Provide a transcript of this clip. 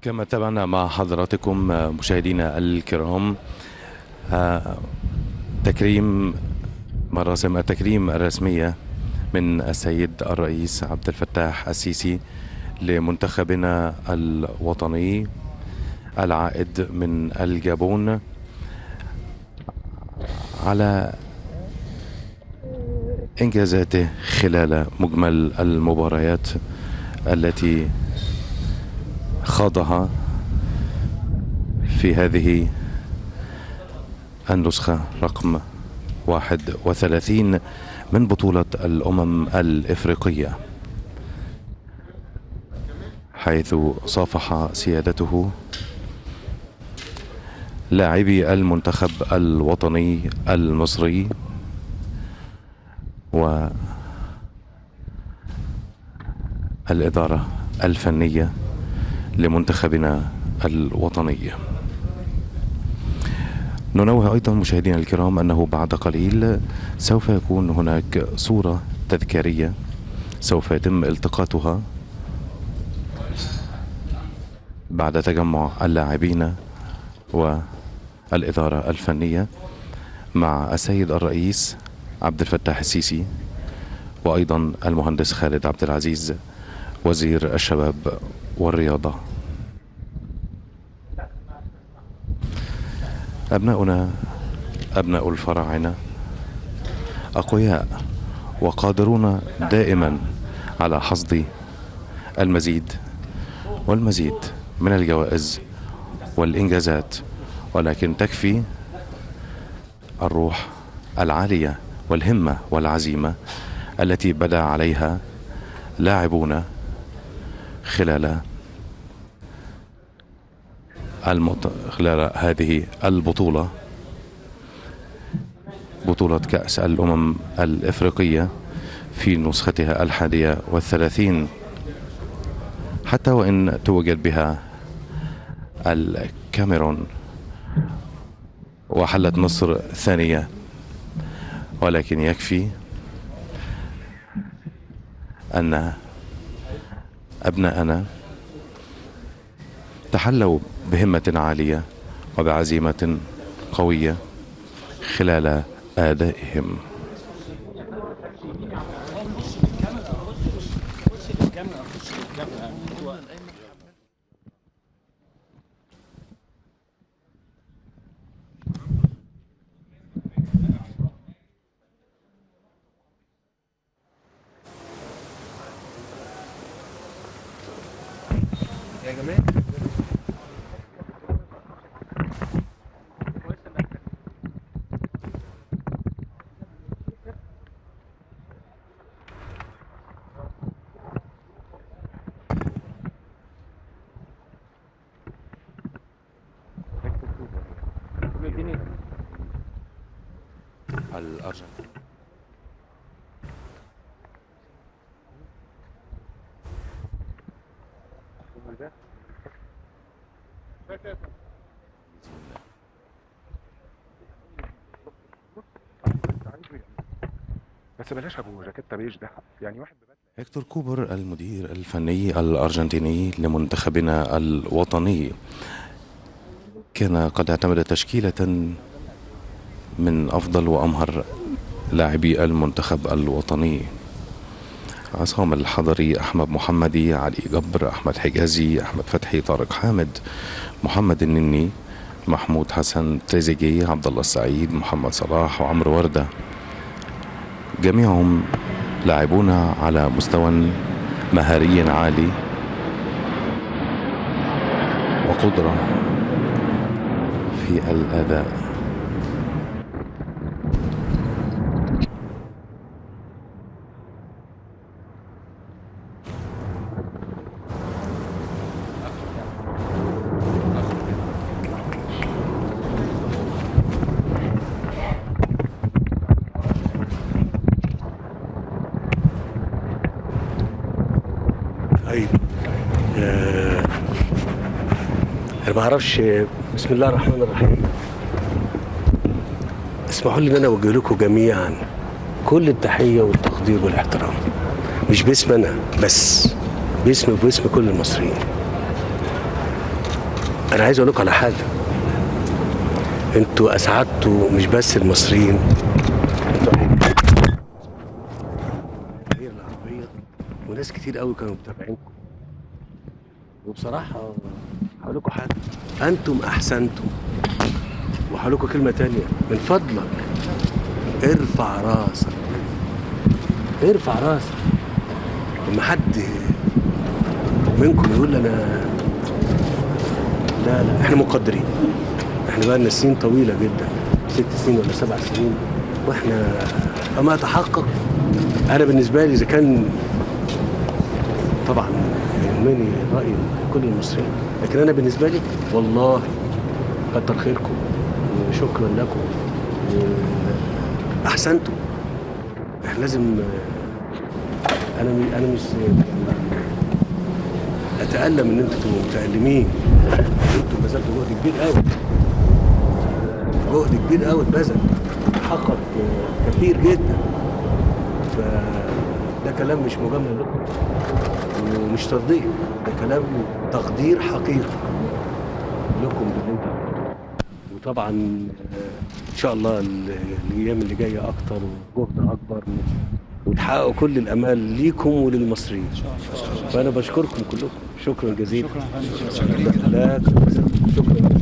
كما تابعنا مع حضراتكم مشاهدينا الكرام تكريم مراسم التكريم الرسمية من السيد الرئيس عبد الفتاح السيسي لمنتخبنا الوطني العائد من الجابون على إنجازاته خلال مجمل المباريات التي خاضها في هذه النسخة رقم 31 من بطولة الأمم الإفريقية، حيث صافح سيادته لاعبي المنتخب الوطني المصري والإدارة الفنية لمنتخبنا الوطني. ننوه أيضا مشاهدينا الكرام أنه بعد قليل سوف يكون هناك صورة تذكارية سوف يتم التقاطها بعد تجمع اللاعبين والإدارة الفنية مع السيد الرئيس عبد الفتاح السيسي وأيضا المهندس خالد عبد العزيز وزير الشباب والرياضة. أبناؤنا أبناء الفراعنة أقوياء وقادرون دائما على حصد المزيد والمزيد من الجوائز والإنجازات، ولكن تكفي الروح العالية والهمة والعزيمة التي بدا عليها لاعبون خلال هذه البطولة، بطولة كأس الأمم الإفريقية في نسختها 31، حتى وإن توجت بها الكاميرون، وحلت مصر ثانية. ولكن يكفي أن أبناءنا تحلوا بهمة عالية وبعزيمة قوية خلال أدائهم. يا جماعة الأرجنتين بس بلاش ابو جاكيت بيج ده، يعني واحد ببدله. هيكتور كوبر المدير الفني الأرجنتيني لمنتخبنا الوطني كان قد اعتمد تشكيلة من أفضل وأمهر لاعبي المنتخب الوطني: عصام الحضري، أحمد محمدي، علي جبر، أحمد حجازي، أحمد فتحي، طارق حامد، محمد النني، محمود حسن، تريزيجيه، عبد الله السعيد، محمد صلاح، وعمرو وردة. جميعهم لاعبون على مستوى مهاري عالي وقدرة في الأداء. طيب، انا ما اعرفش. بسم الله الرحمن الرحيم. اسمحوا لي ان انا اوجه لكم جميعا كل التحيه والتقدير والاحترام، مش باسم انا بس، باسمي وباسم كل المصريين. انا عايز اقول لكم على حاجه: انتوا اسعدتوا مش بس المصريين، انتوا الجماهير العربيه وناس كتير قوي كانوا متابعينكم. وبصراحة هقول لكم حاجة: أنتم أحسنتم. وهقول لكم كلمة تانية: من فضلك ارفع راسك، ارفع راسك. لما حد منكم يقول أنا لا لا، إحنا مقدرين. إحنا بقى لنا سنين طويلة جدا، 6 سنين ولا 7 سنين، وإحنا فما تحقق. أنا بالنسبة لي إذا كان طبعا يهمني رأي كل المصريين، لكن أنا بالنسبة لي والله كتر خيركم وشكرا لكم وأحسنتم. إحنا لازم، أنا مش أتألم إن أنتوا تبقوا متألمين. أنتوا بذلتوا جهد كبير قوي، جهد كبير قوي اتبذل، حقق كثير جدا. فده كلام مش مجاملة لكم ومش ترضيه، ده كلام تقدير حقيقي لكم باللي انتوا عملتوه. وطبعا ان شاء الله الايام اللي جايه اكتر وجهد اكبر وتحققوا كل الامال ليكم وللمصريين. فانا بشكركم كلكم شكرا جزيلا. شكرا. لا شكرا.